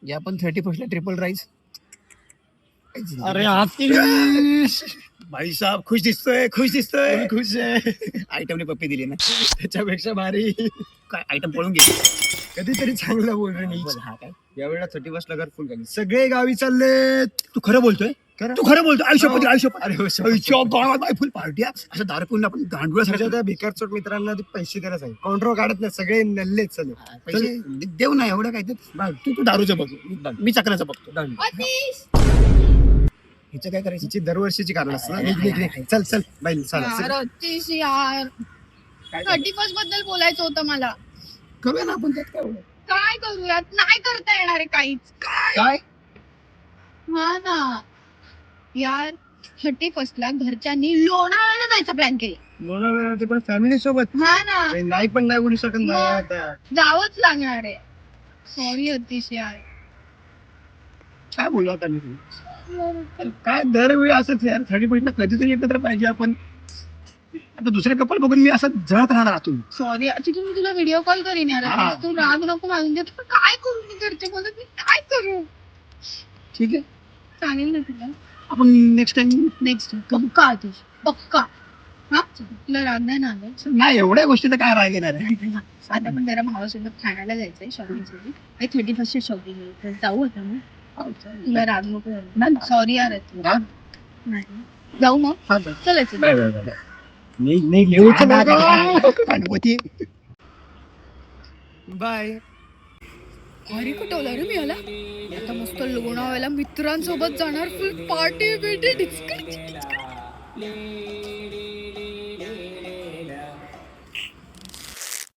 या पण 31st triple rice. अरे आतिश भाई साहब खुश दिसतोय खुश आहे. आयटमने पप्पी दिली ना. त्याच्यापेक्षा भारी काय आयटम पळून गेली. कधीतरी चांगलं बोल रे नीच. हा काय यावेळेला 31st ला घर फुल झाली. सगळे गावी चालले. तू खरं बोलतोय खरं? तू खरं बोलतोय आयुष्य अरे हो, शपथ. फुल पार्टी असं दारू पिऊन आपण गांडूळ तुझ्या त्या भिकारचोट मित्रांना ते पैसे द्यायला सांग. काउंटर काढत नाही सगळे नल्लेच चल. पैसे देऊ ना एवढं काय ते तू दारूचं बघ मी चक्राचं बघतो. हिचं काय करायचं. तिची दरवर्षीची कारण असतं. चल चल बाई चला यार अतिश यार 31st बद्दल बोलायचं होतं मला. करूया ना आपण त्यात काय एवढं? काय करूयात नाही करता येणार आहे काहीच. काय हा ना यार 31st ला घरच्यांनी लोणावळ्याला जायचा प्लॅन केला. ते पण फॅमिली सोबत हा ना नाही पण नाही बोलू शकत नाही आता. जावंच लागणार आहे. सॉरी अतिश यार. काय बोलू आता मी काय दरवेळी असंच यार 31st कधीतरी एकत्र पाहिजे आपण. आता दुसरे कपल बघून मी असं जळत राहणार आतून. सॉरी तिथून मी तुला व्हिडिओ कॉल करीन यार. हा. तू राग नको मागून देत. काय करू मी घरचे बोलत मी काय करू. ठीक आहे चालेल ना तुला आपण नेक्स्ट टाइम नेक्स्ट पक्का अतिश पक्का. हा तुला राग नाही ना आला? नाही एवढ्या गोष्टीचं काय राग येणार आहे. आता पण जरा भावासोबत खाण्याला जायचंय शॉपिंग साठी. 31st शॉपिंग तर जाऊ आता मग. तुला राग नको. सॉरी यार नाही जाऊ मग हा, चलायचं. गणपती बाय. अरे कुठवला रे मी आला. आता मस्त लोणावळ्याला मित्रांसोबत जाणार. फुल पार्टी बिटी डिस्कट.